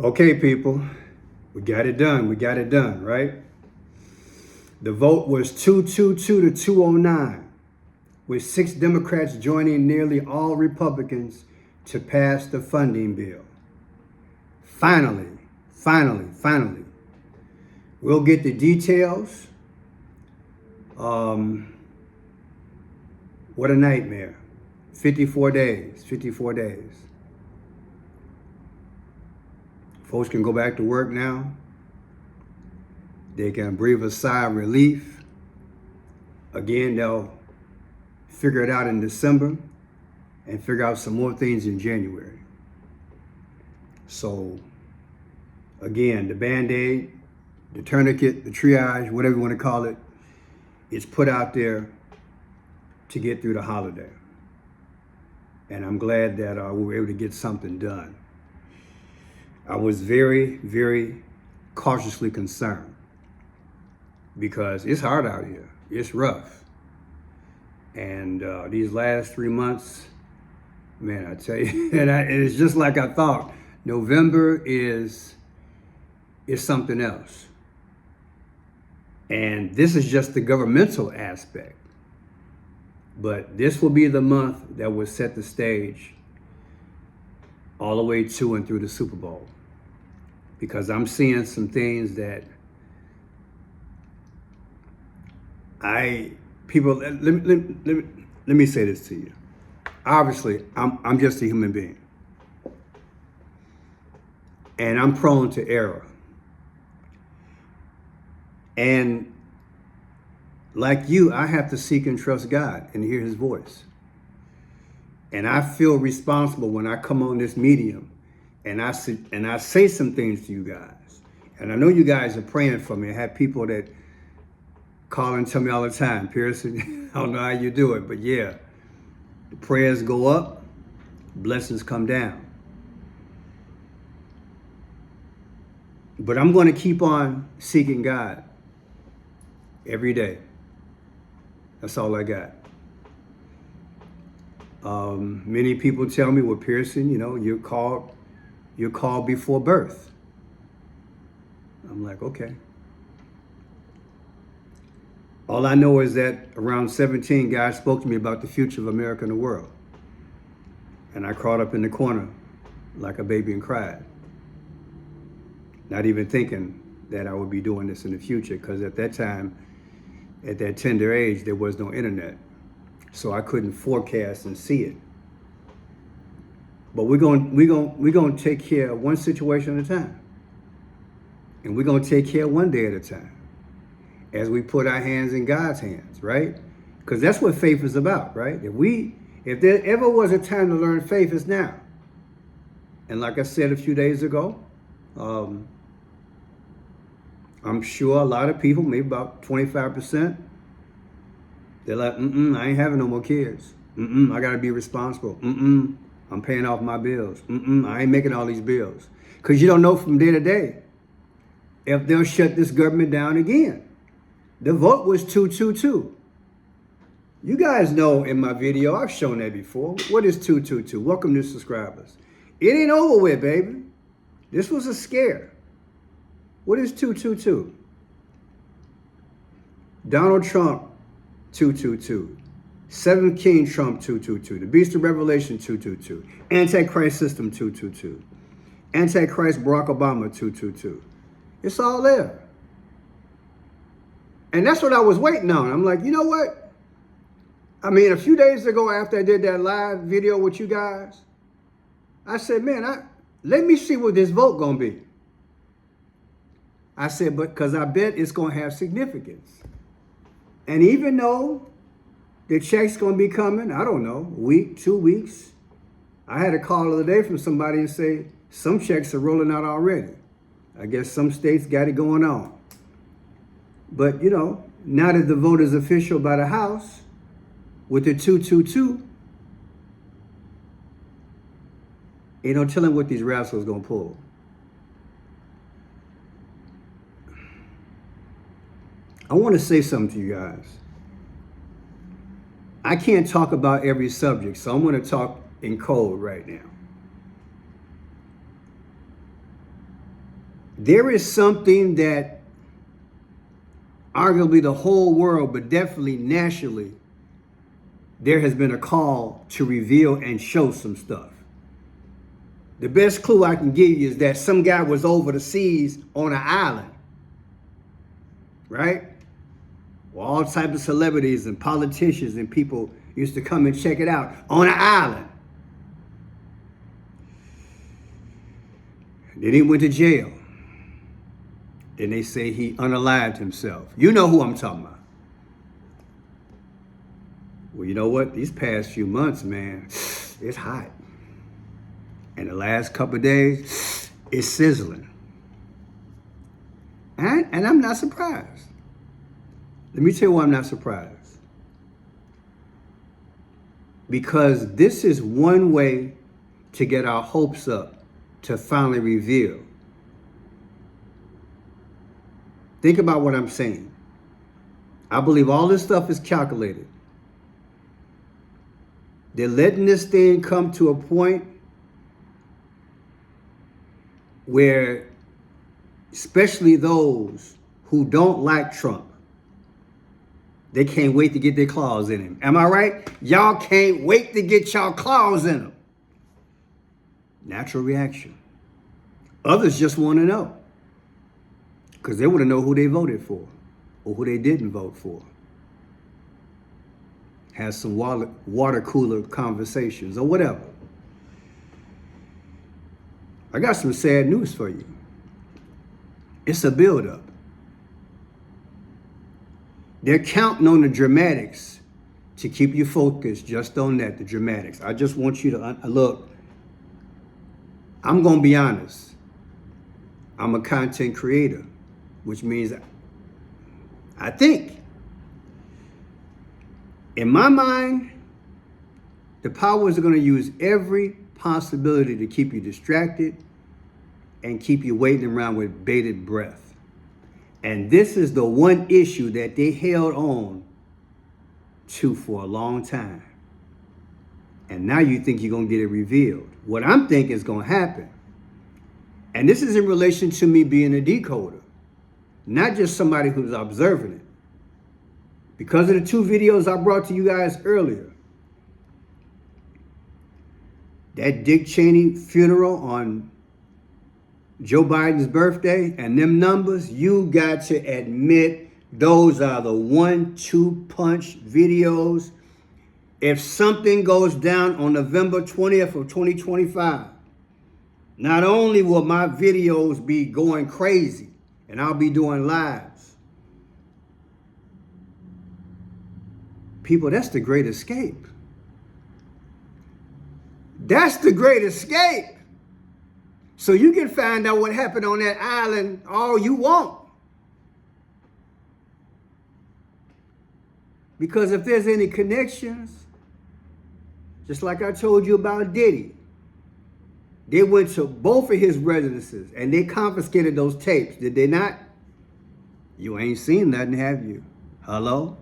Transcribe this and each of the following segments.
Okay, people, we got it done. We got it done, right? The vote was 222 to 209, with 6 Democrats joining nearly all Republicans to pass the funding bill. Finally. We'll get the details. What a nightmare. 54 days. Folks can go back to work now. They can breathe a sigh of relief. Again, they'll figure it out in December and figure out some more things in January. So, again, the Band-Aid, the tourniquet, the triage, whatever you want to call it, is put out there to get through the holiday. And I'm glad that we were able to get something done. I was very, very cautiously concerned because it's hard out here. It's rough. And these last 3 months, man, I tell you, and it's just like I thought. November is something else. And this is just the governmental aspect. But this will be the month that will set the stage all the way to and through the Super Bowl. Because I'm seeing some things that let me say this to you. Obviously, I'm just a human being. And I'm prone to error. And like you, I have to seek and trust God and hear his voice. And I feel responsible when I come on this medium and I say some things to you guys. And I know you guys are praying for me. I have people that call and tell me all the time, Pearson, I don't know how you do it, but yeah, the prayers go up, blessings come down. But I'm going to keep on seeking God every day. That's all I got. Many people tell me, well, Pearson, you're called before birth. I'm like, okay. All I know is that around 17, God spoke to me about the future of America and the world. And I crawled up in the corner like a baby and cried. Not even thinking that I would be doing this in the future, because at that time, at that tender age, there was no internet. So I couldn't forecast and see it. But we're going to take care of one situation at a time. And we're going to take care of one day at a time, as we put our hands in God's hands, right? Because that's what faith is about, right? If there ever was a time to learn faith, it's now. And like I said a few days ago, I'm sure a lot of people, maybe about 25%, they're like, I ain't having no more kids. I got to be responsible. I'm paying off my bills. I ain't making all these bills. Because you don't know from day to day if they'll shut this government down again. The vote was 222. You guys know in my video, I've shown that before. What is 222? Welcome new subscribers. It ain't over with, baby. This was a scare. What is 222? Donald Trump, 222. 7th King Trump, 222. The Beast of Revelation, 222. Antichrist System, 222. Antichrist Barack Obama, 222. It's all there. And that's what I was waiting on. I'm like, you know what? I mean, a few days ago after I did that live video with you guys, I said, man, let me see what this vote gonna be. I said, because I bet it's gonna have significance. And even though the check's gonna be coming, I don't know, a week, 2 weeks. I had a call the other day from somebody and say, some checks are rolling out already. I guess some states got it going on. But, now that the vote is official by the House with the 222, ain't no telling what these rascals gonna pull. I want to say something to you guys. I can't talk about every subject, so I'm going to talk in code right now. There is something that arguably the whole world, but definitely nationally, there has been a call to reveal and show some stuff. The best clue I can give you is that some guy was over the seas on an island, right? Well, all types of celebrities and politicians and people used to come and check it out on an island. Then he went to jail. Then they say he unalived himself. You know who I'm talking about. Well, you know what? These past few months, man, it's hot. And the last couple of days, it's sizzling. And I'm not surprised. Let me tell you why I'm not surprised. Because this is one way to get our hopes up to finally reveal. Think about what I'm saying. I believe all this stuff is calculated. They're letting this thing come to a point where, especially those who don't like Trump, they can't wait to get their claws in him. Am I right? Y'all can't wait to get y'all claws in him. Natural reaction. Others just want to know, because they want to know who they voted for or who they didn't vote for. Have some water cooler conversations or whatever. I got some sad news for you. It's a buildup. They're counting on the dramatics to keep you focused just on that, the dramatics. I just want you to look. I'm going to be honest. I'm a content creator, which means I think. In my mind, the powers are going to use every possibility to keep you distracted and keep you waiting around with bated breath. And this is the one issue that they held on to for a long time. And now you think you're going to get it revealed. What I'm thinking is going to happen, and this is in relation to me being a decoder, not just somebody who's observing it. Because of the two videos I brought to you guys earlier, that Dick Cheney funeral on Joe Biden's birthday and them numbers, you got to admit those are the 1-2 punch videos. If something goes down on November 20th of 2025, not only will my videos be going crazy and I'll be doing lives, people, that's the great escape. That's the great escape. So you can find out what happened on that island all you want. Because if there's any connections, just like I told you about Diddy, they went to both of his residences and they confiscated those tapes. Did they not? You ain't seen nothing, have you? Hello?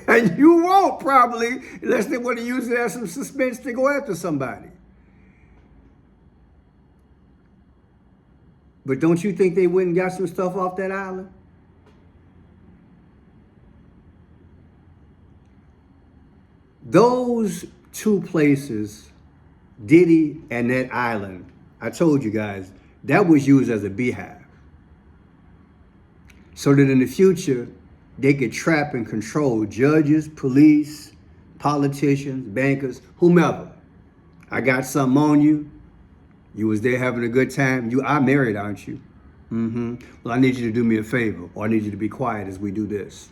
And you won't probably, unless they want to use it as some suspense to go after somebody. But don't you think they went and got some stuff off that island? Those two places, Diddy and that island, I told you guys, that was used as a beehive. So that in the future, they could trap and control judges, police, politicians, bankers, whomever. I got something on you. You was there having a good time. You are married, aren't you? Mm-hmm. Well, I need you to do me a favor, or I need you to be quiet as we do this.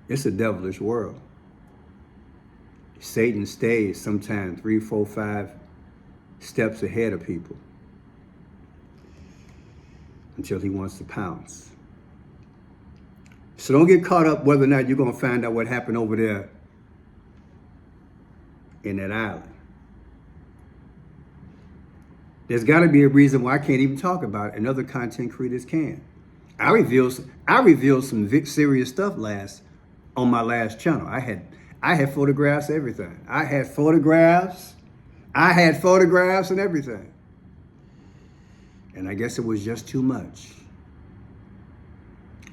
It's a devilish world. Satan stays sometimes 3, 4, 5 steps ahead of people until he wants to pounce. So don't get caught up whether or not you're going to find out what happened over there in that island. There's got to be a reason why I can't even talk about it, and other content creators can. I revealed some serious stuff on my last channel. I had photographs, everything. I had photographs, I had photographs and everything. And I guess it was just too much.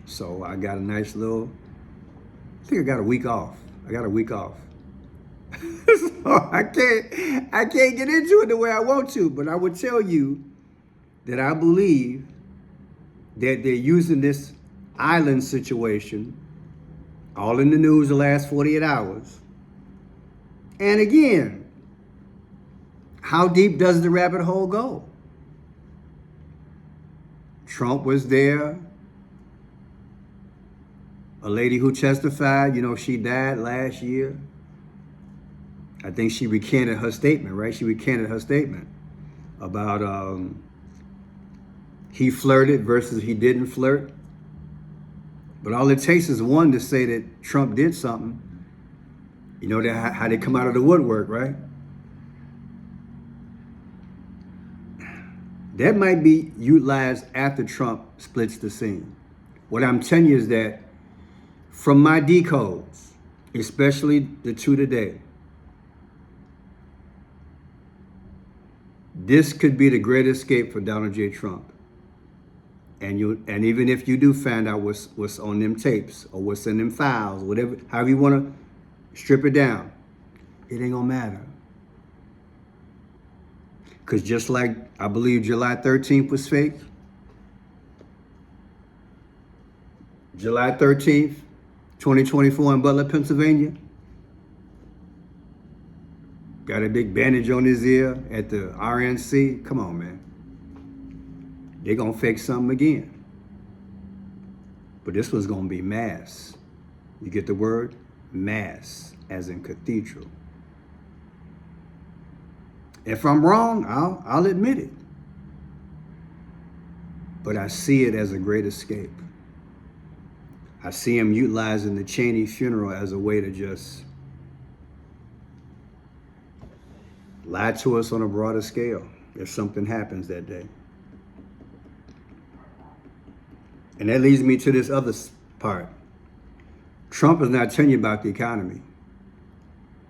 So I got a nice little, I think I got a week off. I got a week off. So I can't get into it the way I want to, but I would tell you that I believe that they're using this island situation, all in the news the last 48 hours. And again, how deep does the rabbit hole go? Trump was there. A lady who testified, she died last year. I think she recanted her statement, right? She recanted her statement about he flirted versus he didn't flirt. But all it takes is one to say that Trump did something. You know how they come out of the woodwork, right? That might be utilized after Trump splits the scene. What I'm telling you is that from my decodes, especially the two today, this could be the great escape for Donald J. Trump. And even if you do find out what's on them tapes or what's in them files, whatever, however you want to strip it down, it ain't gonna matter. Because just like I believe July 13th was fake, July 13th, 2024 in Butler, Pennsylvania, got a big bandage on his ear at the RNC. Come on, man. They're going to fake something again. But this one's going to be mass. You get the word? Mass, as in cathedral. If I'm wrong, I'll admit it. But I see it as a great escape. I see him utilizing the Cheney funeral as a way to just lie to us on a broader scale if something happens that day. And that leads me to this other part. Trump is not telling you about the economy.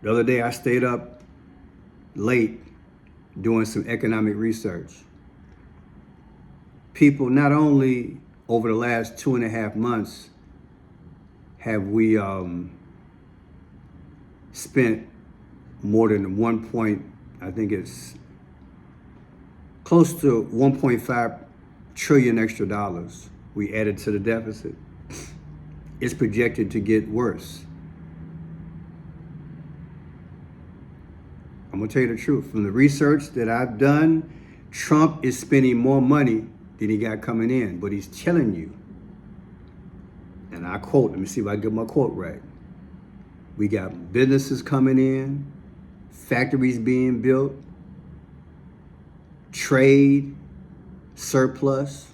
The other day I stayed up late doing some economic research. People, not only over the last 2.5 months have we spent more than I think it's close to 1.5 trillion extra dollars we added to the deficit. It's projected to get worse. I'm gonna tell you the truth. From the research that I've done, Trump is spending more money than he got coming in, but he's telling you, and I quote, let me see if I get my quote right. We got businesses coming in, factories being built, trade, surplus,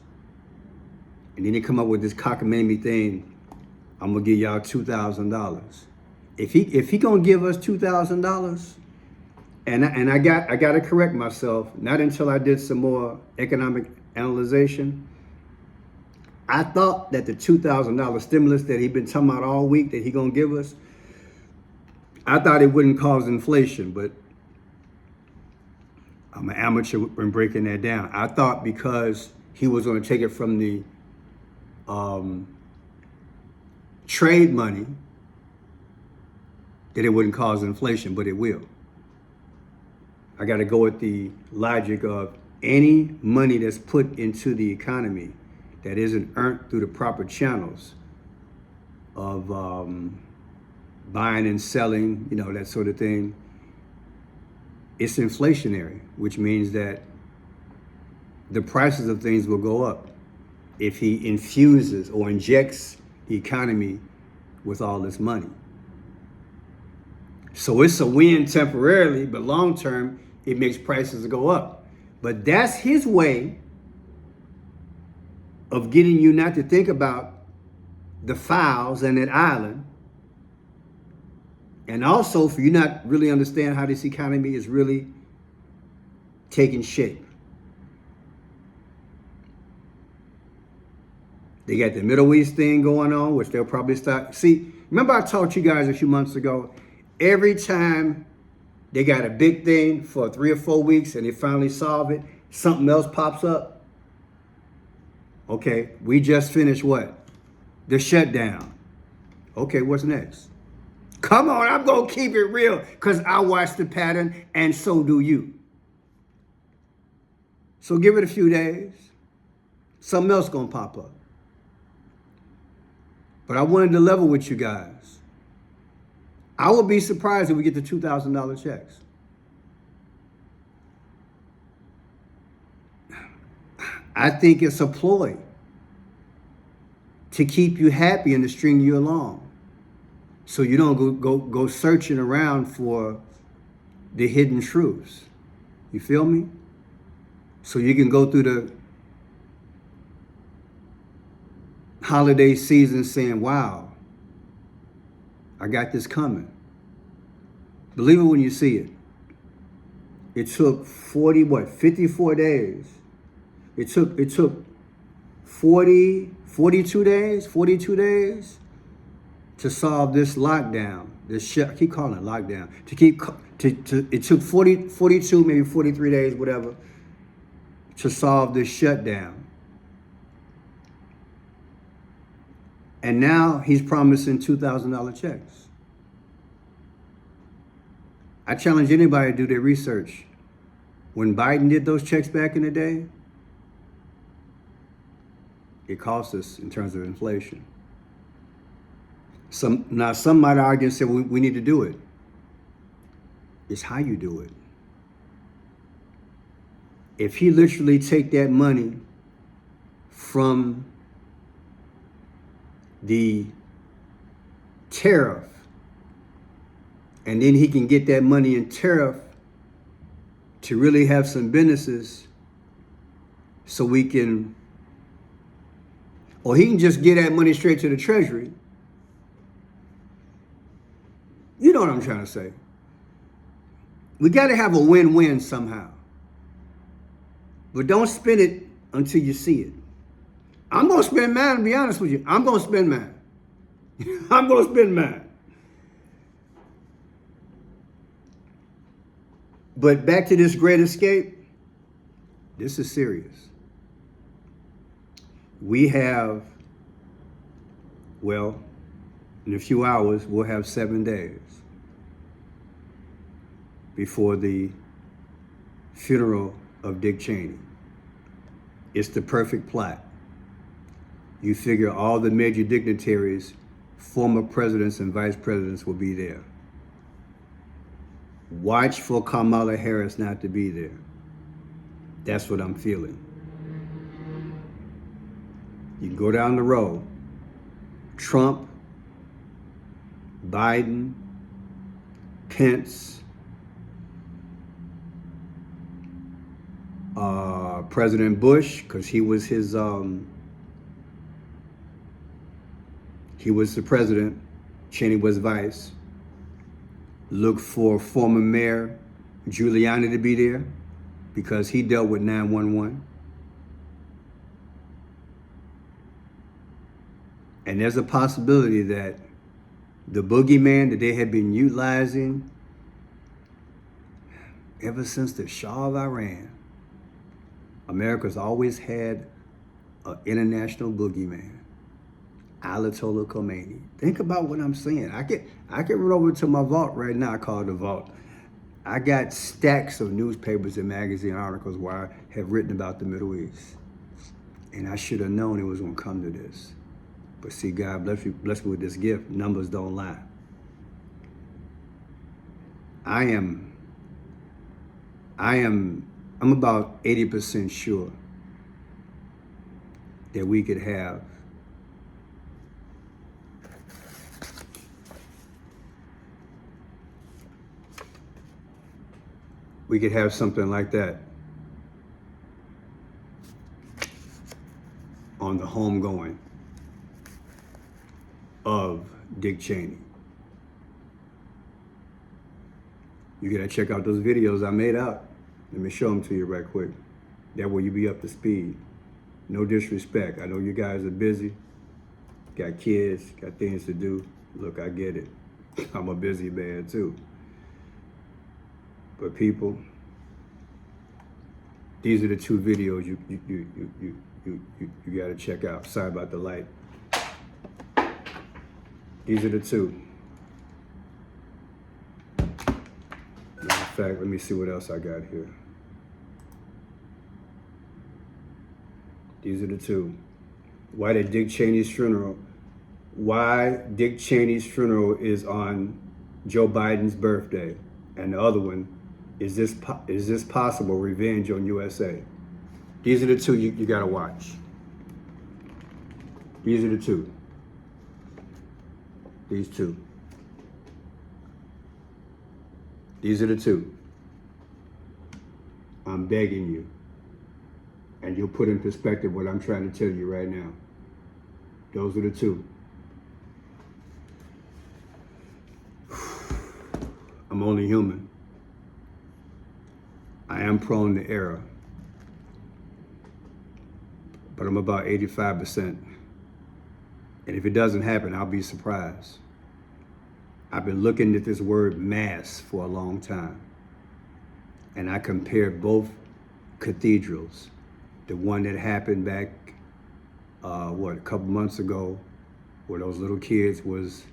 and then they come up with this cockamamie thing. I'm gonna give y'all $2,000. If he gonna give us $2,000, and I got to correct myself. Not until I did some more economic analyzation. I thought that the $2,000 stimulus that he been talking about all week that he gonna give us, I thought it wouldn't cause inflation, but I'm an amateur in breaking that down. I thought because he was going to take it from the trade money that it wouldn't cause inflation, but it will. I got to go with the logic of any money that's put into the economy that isn't earned through the proper channels of buying and selling, that sort of thing, it's inflationary, which means that the prices of things will go up if he infuses or injects the economy with all this money. So it's a win temporarily, but long term, it makes prices go up. But that's his way of getting you not to think about the files and that island, and also for you not really understand how this economy is really taking shape. They got the Middle East thing going on, which they'll probably start. See, remember I taught you guys a few months ago, every time They got a big thing for 3 or 4 weeks and they finally solve it. Something else pops up. Okay, we just finished what? The shutdown. Okay, what's next? Come on, I'm going to keep it real because I watch the pattern and so do you. So give it a few days. Something else going to pop up. But I wanted to level with you guys. I would be surprised if we get the $2,000 checks. I think it's a ploy to keep you happy and to string you along, so you don't go searching around for the hidden truths. You feel me? So you can go through the holiday season saying, wow, I got this coming. Believe it when you see it. It took 54 days. It took 42 days to solve this lockdown. I keep calling it lockdown. It took 42, maybe 43 days, whatever, to solve this shutdown. And now he's promising $2,000 checks. I challenge anybody to do their research. When Biden did those checks back in the day, it cost us in terms of inflation. Some might argue and say, well, we need to do it. It's how you do it. If he literally take that money from the tariff, and then he can get that money in tariff to really have some businesses, so we can, or he can just get that money straight to the Treasury. You know what I'm trying to say. We got to have a win-win somehow. But don't spend it until you see it. I'm going to spend mine, to be honest with you. I'm going to spend mine. I'm going to spend mine. But back to this great escape, this is serious. We have, well, in a few hours, we'll have 7 days before the funeral of Dick Cheney. It's the perfect plot. You figure all the major dignitaries, former presidents and vice presidents will be there. Watch for Kamala Harris not to be there. That's what I'm feeling. You can go down the road. Trump, Biden, Pence, President Bush, because he was the president, Cheney was vice. Look for former Mayor Giuliani to be there because he dealt with 911. And there's a possibility that the boogeyman that they had been utilizing ever since the Shah of Iran, America's always had an international boogeyman, Ayatollah Khomeini. Think about what I'm saying. I can run over to my vault right now. I call it the vault. I got stacks of newspapers and magazine articles where I have written about the Middle East. And I should have known it was going to come to this. But see, God bless me with this gift. Numbers don't lie. I'm about 80% sure that we could have something like that on the homegoing of Dick Cheney. You gotta check out those videos I made out. Let me show them to you right quick. That way you be up to speed. No disrespect. I know you guys are busy, got kids, got things to do. Look, I get it. I'm a busy man too. But people, these are the two videos you got to check out. Sorry about the light. These are the two. Matter of fact, let me see what else I got here. These are the two. Why Dick Cheney's funeral is on Joe Biden's birthday, and the other one is this possible revenge on USA. These are the two you gotta watch. These are the two. These two. These are the two. I'm begging you. And you'll put in perspective what I'm trying to tell you right now. Those are the two. I'm only human. I am prone to error. But I'm about 85%. And if it doesn't happen, I'll be surprised. I've been looking at this word mass for a long time. And I compared both cathedrals. The one that happened back, a couple months ago, where those little kids was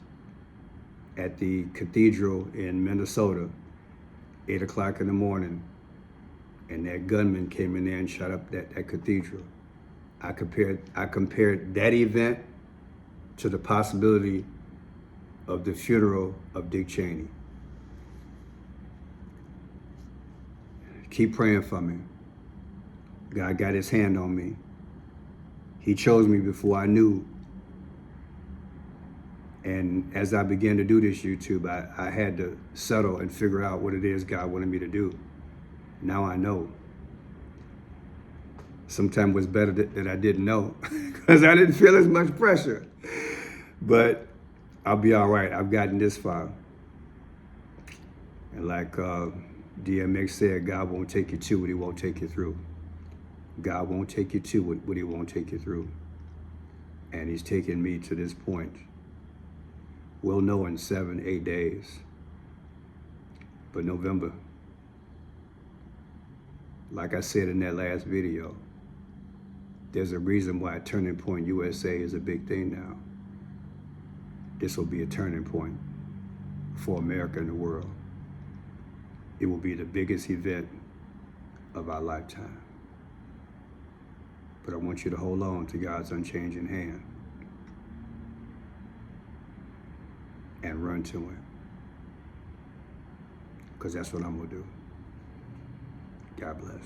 at the cathedral in Minnesota, 8 o'clock in the morning, and that gunman came in there and shot up that cathedral. I compared that event to the possibility of the funeral of Dick Cheney. Keep praying for me. God got his hand on me. He chose me before I knew. And as I began to do this YouTube, I had to settle and figure out what it is God wanted me to do. Now I know. Sometimes it was better that I didn't know because I didn't feel as much pressure. But I'll be all right. I've gotten this far. And like DMX said, God won't take you to what he won't take you through. God won't take you to what he won't take you through. And he's taken me to this point. We'll know in 7-8 days. But November, like I said in that last video, there's a reason why Turning Point USA is a big thing now. This will be a turning point for America and the world. It will be the biggest event of our lifetime. But I want you to hold on to God's unchanging hand and run to him. Because that's what I'm going to do. God bless.